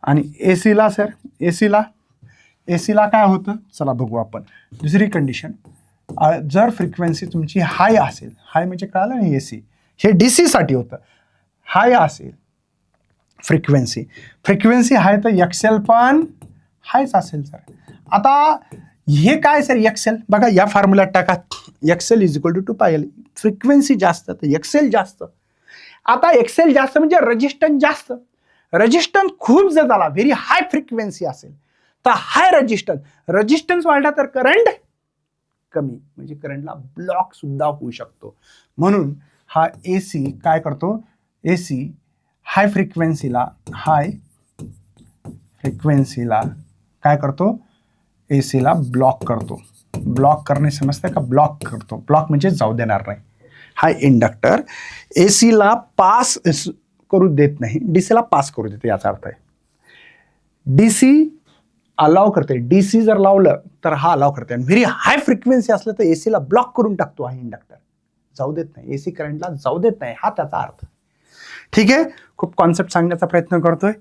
आणि एसीला सर एसीला काय होतं? चला बघू आपण. दुसरी कंडिशन, जर फ्रिक्वेन्सी तुमची हाय असेल, हाय म्हणजे कळालं नाही एसी, हे डीसी साठी होतं. हाय असेल फ्रिक्वेन्सी हाय तर एक्सेल पण हायच असेल सर. आता हे काय सर? एक्सेल बघा या फॉर्म्युल्यात टाका. Excel = 2πL. फ्रिक्वेन्सी जास्त तर एक्सेल जास्त. आता एक्सेल जास्त म्हणजे रेजिस्टन्स जास्त. रेजिस्टन्स खूप जर झाला, व्हेरी हाय फ्रिक्वेन्सी असेल तर हाय रेजिस्टन्स वाढला तर करंट कमी म्हणजे करंटला ब्लॉक सुद्धा होऊ शकतो. म्हणून हा एसी काय करतो? एसी हाय फ्रिक्वेन्सीला काय करतो? एसीला ब्लॉक करतो. ब्लॉक करणे समजतं का? ब्लॉक करतो. ब्लॉक म्हणजे जाऊ देणार नाही. हा इंडक्टर एसीला पास करू देत नाही, डीसीला पास करू देते याचा अर्थ आहे. डीसी अलाव करते. डीसी जर लावलं तर हा अलाव करते. आणि व्हेरी हाय फ्रिक्वेन्सी असलं तर एसीला ब्लॉक करून टाकतो हा इंडक्टर. जाऊ देत नाही, एसी करंटला जाऊ देत नाही, हा त्याचा अर्थ. ठीक आहे, खूप कॉन्सेप्ट सांगण्याचा प्रयत्न करतोय.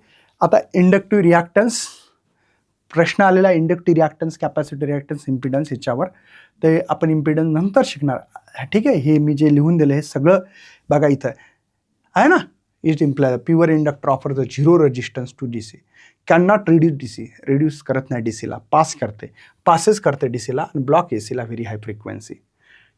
आता इंडक्टिव्ह रिॲक्टन्स प्रश्न आलेला. Inductive reactance, capacity reactance, impedance याच्यावर. ते आपण इम्पिडन्स नंतर शिकणार. ठीक आहे, हे मी जे लिहून दिलं हे सगळं बघा इथं आहे ना. It imply pure inductor offer the 0 resistance to DC, can not reduce DC. Reduce करत नाही डीसीला, पासेस करते डीसीला आणि ब्लॉक एसीला व्हेरी हाय फ्रिक्वेन्सी.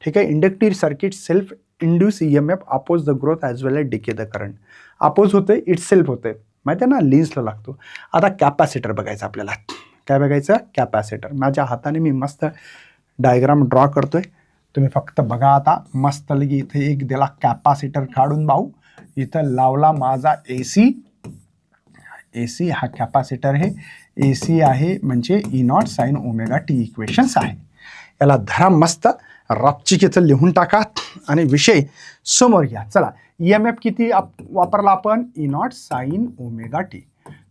ठीक आहे. Inductive circuit self induce EMF oppose the growth as well as decay the current. Oppose होते, इट सेल्फ होते, माहिती आहे ना, लिन्सला लागतो. आता कॅपॅसिटर बघायचं आपल्याला. काय बघायचं? कॅपॅसिटर. माझ्या हाताने मी मस्त डायग्राम ड्रॉ करतोय, तुम्ही फक्त बघा. आता मस्त लगी इथे एक दिला कॅपॅसिटर काढून भाऊ, इथं लावला माझा एसी. हा कॅपॅसिटर आहे. एसी आहे म्हणजे E0 sin ωt इक्वेशन्स आहे. याला धरा मस्त रपचिक इथं लिहून टाका आणि विषय समोर घ्या. चला, EMF किती वापरला आपण? E0 sin ωt.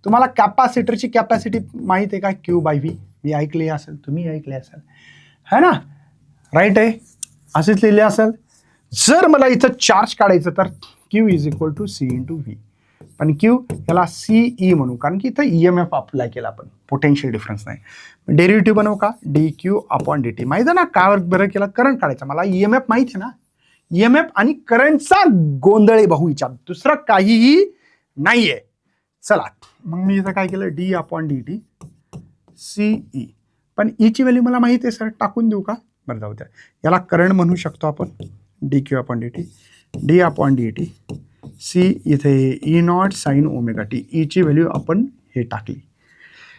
तुम्हाला कॅपॅसिटरची कॅपॅसिटी माहित आहे का? Q/V. मी ऐकले असेल, तुम्ही ऐकले असेल है ना. राईट आहे, असेच लिहिले असेल. जर मला इथं चार्ज काढायचं तर Q = C × V. पण Q याला CE म्हणू, कारण की इथं EMF अप्लाय केला आपण, पोटेन्शियल डिफरन्स नाही. डेरिव्हेटिव्ह बनवू का? dQ/dt. माहिती आहे ना का बरं केला? करंट काढायचा. मला EMF माहिती आहे ना. EMF आणि करंटचा गोंधळ भाऊ हिच्यात, दुसरं काहीही नाहीये. चला मग मी इथं काय केलं? d/dt CE. पण ईची व्हॅल्यू मला माहिती आहे सर, टाकून देऊ का? बरं जाऊ द्या. याला करंट म्हणू शकतो आपण. dQ/dt, d/dt C इथे E0 sin ωt. ईची व्हॅल्यू आपण हे टाकली.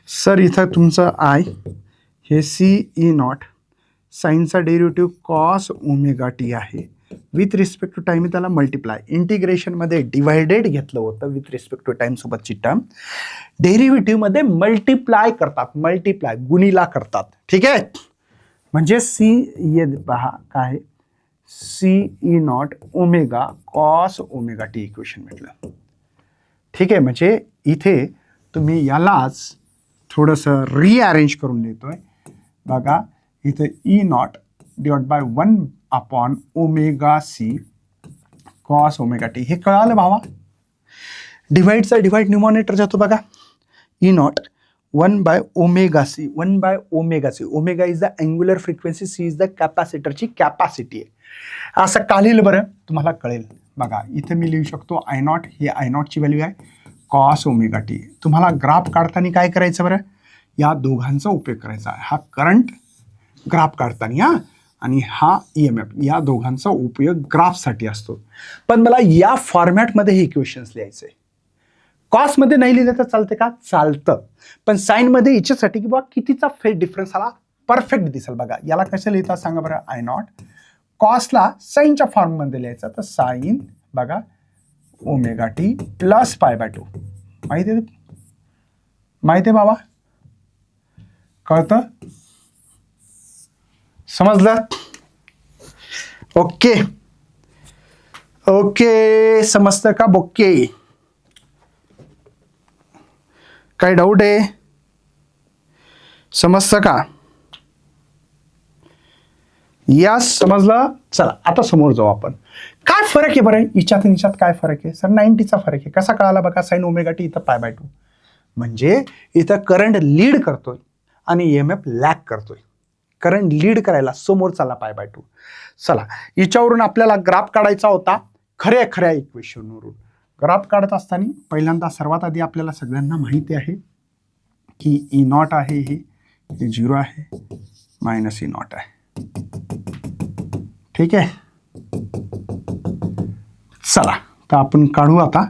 सर इथं तुमचं I हे CE0 साईनचा डेरिव्हेटिव्ह cos ωt आहे. विथ रिस्पेक्ट टू टाईम त्याला मल्टिप्लाय, इंटिग्रेशनमध्ये डिवायडेड घेतलं होतं विथ रिस्पेक्ट टू टाईम सोबतची टर्म. डेरिव्हेटिव्हमध्ये मल्टिप्लाय करतात, गुणिला करतात. ठीक आहे, म्हणजे C ये पहा काय CE0 omega cos ωt equation म्हटलं. ठीक आहे, म्हणजे इथे तुम्ही यालाच थोडंसं रिअरेंज करून देतोय. बघा इथे ई नॉट डिवाइड बाय 1/ओमेगा c कॉस ओमेगा टी. हे कळालं भावा. डिवाइडचा डिवाइड न्यूमॉनिटर जातो बघा. ई नॉट 1/ओमेगा c. 1/ओमेगा c. Omega is the angular frequency, C is the कॅपॅसिटरची कॅपॅसिटी आहे. असं का लिहिलं बरं तुम्हाला कळेल बघा. इथे मी लिहू शकतो आय नॉट, ही आय नॉटची व्हॅल्यू आहे कॉस ओमेगा टी. तुम्हाला ग्राफ काढताना काय करायचं बरं, या दोघांचा उपयोग करायचा. हा करंट ग्राफ काढताना हा, आणि हा EMF, या दोघांचा उपयोग ग्राफसाठी असतो. पण मला या फॉर्मॅटमध्ये हे इक्वेशन्स लिहायचे. कॉसमध्ये नाही लिहिलं तर चालते का? चालतं. पण साईनमध्ये याच्यासाठी की बाबा कितीचा फेज डिफरन्स आला परफेक्ट दिसेल बघा. याला कसं लिहितात सांगा बरं. आय नॉट कॉसला साईनच्या फॉर्ममध्ये लिहायचं, तर साईन बघा ओमेगा टी प्लस π/2. माहिती आहे बाबा? कळतं? समजलं? ओके ओके, समजतं का? बोके, काय डाऊट आहे? समजतं का? यास समजलं. चला आता समोर जाऊ आपण. काय फरक आहे बरं हिच्यात आणि हिच्यात? काय फरक आहे सर? 90चा फरक आहे. कसा कळाला बघा. साइन ओमेगा टी इथं π/2, म्हणजे इथं करंट लीड करतोय आणि EMF लॅग करतोय. करंट लीड करायला समोर चालला π/2. चला हिच्यावरून आपल्याला ग्राफ काढायचा होता. खऱ्या इक्वेशनवरून ग्राफ काढत असताना पहिल्यांदा सर्वात आधी आपल्याला सगळ्यांना माहिती आहे की ई नॉट आहे हे 0 आहे, मायनस ई नॉट आहे. ठीक आहे. चला तर आपण काढू आता.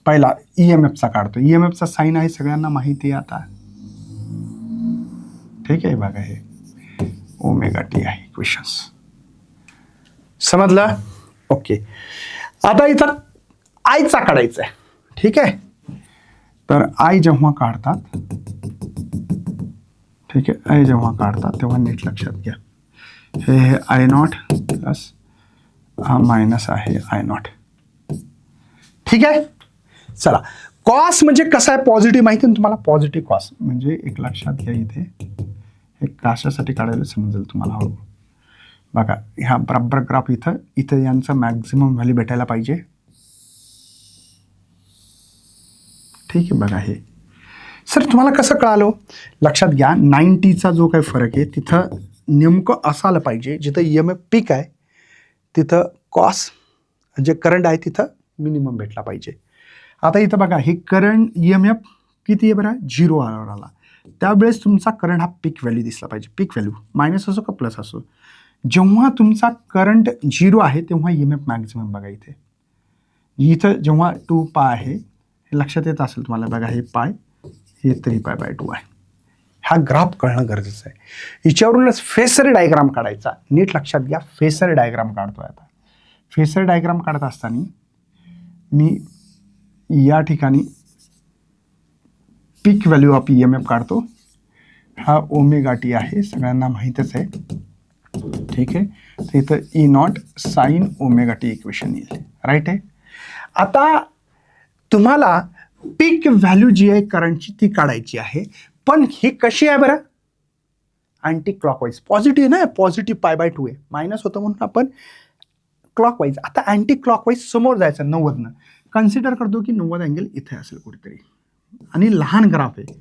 पहिला EMFचा काढतो. EMFचा साईन आहे सगळ्यांना माहिती आहे आता. ठीक आहे बघा, हे ओमेगा टी आहे इक्वेशन्स. समजलं? ओके. आता इथं आयचा काढायचा आहे. ठीक आहे. तर आय जेव्हा काढतात, ठीक आहे, आय जेव्हा काढतात तेव्हा नीट लक्षात घ्या. हे आय नॉट प्लस हा मायनस आहे आय नॉट. ठीक आहे. चला कॉस म्हणजे कसं आहे? पॉझिटिव्ह माहिती ना तुम्हाला. पॉझिटिव्ह कॉस म्हणजे एक लक्षात घ्या. इथे हे कशासाठी काढायला समजेल तुम्हाला हळू. बघा ह्या बरोबर ग्राफ इथं यांचं मॅक्झिमम व्हॅल्यू भेटायला पाहिजे. ठीक आहे. बघा हे सर तुम्हाला कसं कळालं? लक्षात घ्या 90चा जो काही फरक आहे तिथं नेमकं असायला पाहिजे. जिथं EMF पीक आहे तिथं कॉस जे करंट आहे तिथं मिनिमम भेटला पाहिजे. आता इथं बघा हे करंट EMF किती आहे बरं? 0 आला. त्यावेळेस तुमचा करंट हा पीक व्हॅल्यू दिसला पाहिजे. पीक व्हॅल्यू मायनस असो का प्लस असो. जेव्हा तुमचा करंट 0 आहे तेव्हा EMF मॅक्झिमम बघा. इथं जेव्हा 2π आहे हे लक्षात येत असेल तुम्हाला. बघा हे π, हे 3π/2 आहे. हा ग्राफ कळणं गरजेचं आहे. हिच्यावरूनच फेसर डायग्राम काढायचा. नीट लक्षात घ्या. फेसर डायग्राम काढतोय आता. फेसर डायग्राम काढत असताना मी या ठिकाणी पीक व्हॅल्यू ऑफ EMF काढतो. हा ओमेगा टी आहे, सगळ्यांना माहीतच आहे. ठीक आहे. तर इथं E not sign omega T equation येईल. राईट आहे. आता तुम्हाला पीक व्हॅल्यू जी आहे करंटची ती काढायची आहे. पण ही कशी आहे बरं? Anti clockwise. पॉझिटिव्ह ना, पॉझिटिव्ह π/2 आहे. मायनस होतं म्हणून आपण क्लॉकवाईज. आता अँटी क्लॉकवाईज समोर जायचं 90नं. कन्सिडर करतो की 90 अँगल इथे असेल कुठेतरी आणि लहान ग्राफ आहे.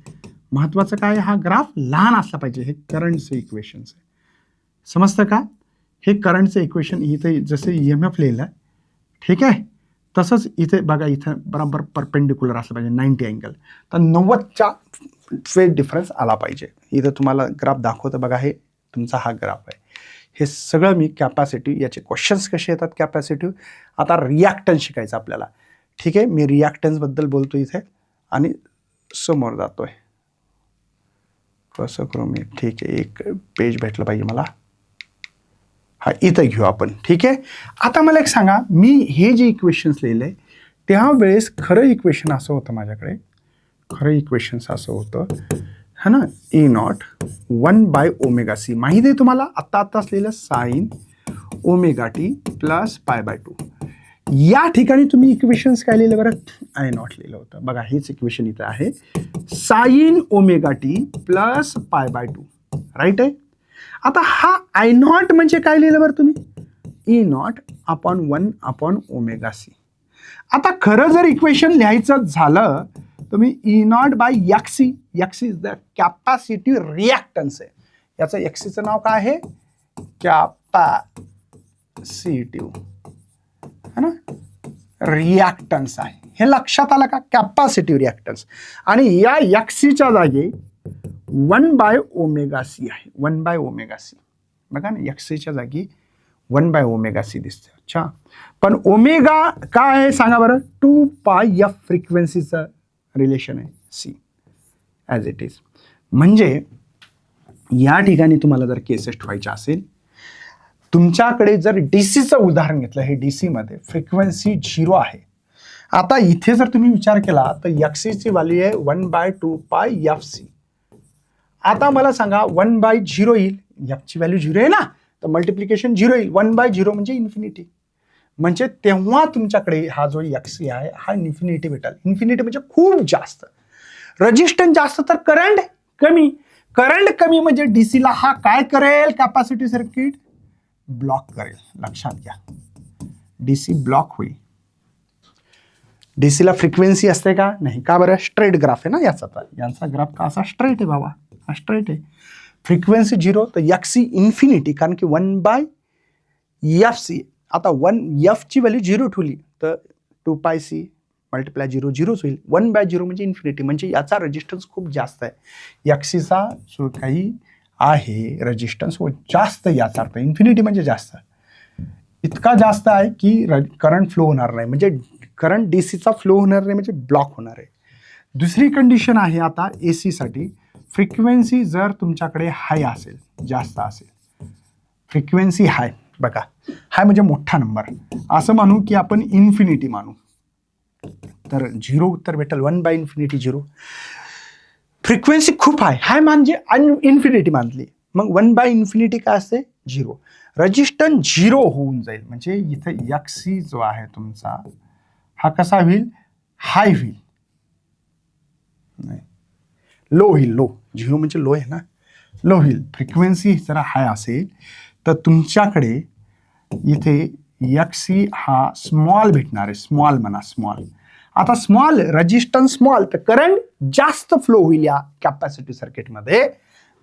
महत्वाचं काय? हा ग्राफ लहान असला पाहिजे. हे करंटचं इक्वेशन्स आहे. समजतं का? हे करंटचं इक्वेशन इथे जसं EMF लिहिलं, ठीक आहे, तसंच इथे बघा इथं बरोबर परपेंडिक्युलर असलं पाहिजे 90 अँगल. तर 90चा फेज डिफरन्स आला पाहिजे. इथं तुम्हाला ग्राफ दाखवतं बघा. हे तुमचा हा ग्राफ आहे. हे सगळं मी कॅपॅसिटिव्ह, याचे क्वेश्चन्स कसे येतात कॅपॅसिटिव्ह. आता रिॲक्टन्स शिकायचं आपल्याला. ठीक आहे. मी रिॲक्टन्सबद्दल बोलतो इथे आणि समोर जातोय. कसं करू मी? ठीक आहे. एक पेज भेटलं पाहिजे मला. हा इथं घेऊ आपण. ठीक आहे. आता मला एक सांगा, मी हे जे इक्वेशन्स लिहिले त्यावेळेस खरं इक्वेशन असं होतं माझ्याकडे. खरं इक्वेशन्स असं होतं है ना. ई नॉट 1/ओमेगा c माहिती आहे तुम्हाला. आत्ता असलेलं साइन ओमेगा टी प्लस π/2. या ठिकाणी तुम्ही इक्वेशन्स काय लिहिलं बरं? आय नॉट लिहिलं होतं. बघा हेच इक्वेशन इथं आहे. Sine omega T plus π/2. Right आहे. आता हा आय नॉट म्हणजे काय लिहिलं बरं तुम्ही, E not upon 1 upon omega C. आता खरं जर इक्वेशन लिहायचं झालं तुम्ही ई नॉट बाय एक्सी, एक्सी इज द कॅपॅसिटिव्ह रिॲक्टन्स आहे. याचं एक्सीचं नाव काय आहे, कॅपॅसिटिव्ह है ना रिॲक्टन्स आहे. हे लक्षात आलं का, कॅपॅसिटिव्ह रिॲक्टन्स. आणि या एक्सीच्या जागी 1 बाय ओमेगा सी आहे, 1 बाय ओमेगा सी. बघा ना, एक्सीच्या जागी 1 बाय ओमेगा सी दिसते. अच्छा, पण ओमेगा काय आहे सांगा बरं, 2 पाय एफ फ्रिक्वेन्सीचं रिलेशन आहे, सी ॲज इट इज. म्हणजे या ठिकाणी तुम्हाला जर केसेस ठेवायच्या असेल, तुमच्याकडे जर डीसीचं उदाहरण घेतलं, हे डीसीमध्ये फ्रिक्वेन्सी 0 आहे. आता इथे जर तुम्ही विचार केला तर एक्सीची व्हॅल्यू आहे 1 बाय 2 पाय एफ सी. आता मला सांगा 1 बाय 0 येईल, एफची व्हॅल्यू 0 आहे ना, तर मल्टिप्लिकेशन 0 येईल. 1 बाय 0 म्हणजे इन्फिनिटी. म्हणजे तेव्हा तुमच्याकडे हा जो एक्सी आहे हा इन्फिनिटी भेटेल. इन्फिनिटी म्हणजे खूप जास्त. रेजिस्टन्स जास्त तर करंट कमी. करंट कमी म्हणजे डीसीला हा काय करेल, कॅपॅसिटी सर्किट ब्लॉक करेल. लक्षात घ्या, डीसी ब्लॉक होईल. डीसीला फ्रिक्वेन्सी असते का, नाही. का बरं, स्ट्रेट ग्राफ आहे ना याचा. तर यांचा ग्राफ का असा स्ट्रेट आहे बाबा, हा स्ट्रेट आहे. फ्रिक्वेन्सी 0 तर एक्सी इन्फिनिटी, कारण की 1 बाय एफ सी. आता 1 एफची व्हॅल्यू 0 ठेवली तर 2 पाय सी मल्टिप्लाय 0 0 होईल. 1 बाय 0 म्हणजे इन्फिनिटी, म्हणजे याचा रेजिस्टन्स खूप जास्त आहे. एक्सीचा जो काही आहे रेजिस्टन्स व जास्त, याचा अर्थ इन्फिनिटी म्हणजे जास्त. इतका जास्त आहे की करंट फ्लो होणार नाही, म्हणजे करंट डीसीचा फ्लो होणार नाही, म्हणजे ब्लॉक होणार आहे. दुसरी कंडिशन आहे आता एसीसाठी, फ्रिक्वेन्सी जर तुमच्याकडे हाय असेल, जास्त असेल, फ्रिक्वेन्सी हाय, बघा हाय म्हणजे मोठा नंबर, असं मानू की आपण इन्फिनिटी मानू, तर 0 उत्तर भेटेल. 1 बाय इन्फिनिटी 0. फ्रिक्वेन्सी खूप हाय, हाय म्हणजे इन्फिनिटी मानली, मग 1 बाय इन्फिनिटी काय असते, 0. रेजिस्टन्स 0 होऊन जाईल, म्हणजे इथे एक्सी जो आहे तुमचा हा कसा होईल, हाय होईल, नाही लो होईल. लो, 0 म्हणजे लो आहे ना, लो होईल. फ्रिक्वेन्सी जरा हाय असेल तर तुमच्याकडे इथे एक्सी हा स्मॉल भेटणार आहे. स्मॉल म्हणा, स्मॉल. आता स्मॉल, रेजिस्टन्स स्मॉल, तर करंट जास्त फ्लो होईल या कॅपॅसिटी सर्किटमध्ये,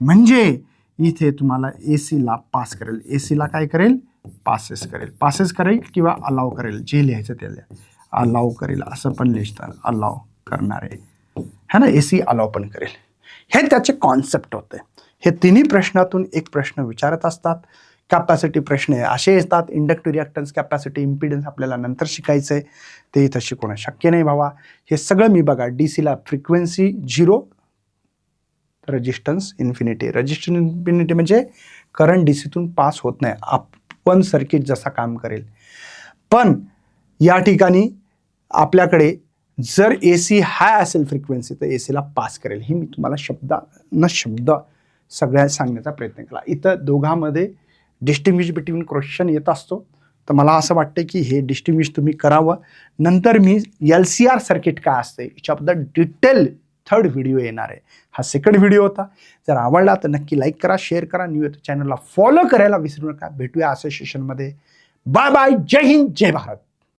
म्हणजे इथे तुम्हाला एसीला पास करेल. एसीला काय करेल, पासेस करेल. पासेस करेल किंवा अलाव करेल, जे लिहायचं त्याला अलाव करेल, असं पण लिहितात, अलाव करणार आहे है ना. एसी अलाव पण करेल. हे त्याचे कॉन्सेप्ट होते. हे तिन्ही प्रश्नातून एक प्रश्न विचारत असतात. कॅपॅसिटी प्रश्न असे येतात, इंडक्टिव्ह रिॲक्टन्स, कॅपॅसिटी, इम्पिडन्स आपल्याला नंतर शिकायचं आहे, ते इथं शिकवणं शक्य नाही भावा. हे सगळं मी बघा, डीसीला frequency 0, resistance infinity. Resistance infinity म्हणजे करंट डीसीतून पास होत नाही, आपण सर्किट जसा काम करेल. पण या ठिकाणी आपल्याकडे जर एसी हाय असेल फ्रिक्वेन्सी तर एसीला पास करेल. ही मी तुम्हाला शब्द न शब्द सगळ्या सांगण्याचा प्रयत्न केला. इथं दोघांमध्ये डिस्टिंग्विश बिटवीन क्वेश्चन येत असतो, तर मला असं वाटतं की हे डिस्टिंग्विश तुम्ही करावं. नंतर मी LCR सर्किट काय असते याच्याबद्दल डिटेल 3rd व्हिडिओ येणार आहे. हा 2nd व्हिडिओ होता. जर आवडला तर नक्की लाईक करा, शेअर करा, न्यू चॅनलला फॉलो करायला विसरू नका. भेटूया अशा सेशनमध्ये. बाय बाय, जय हिंद, जय भारत.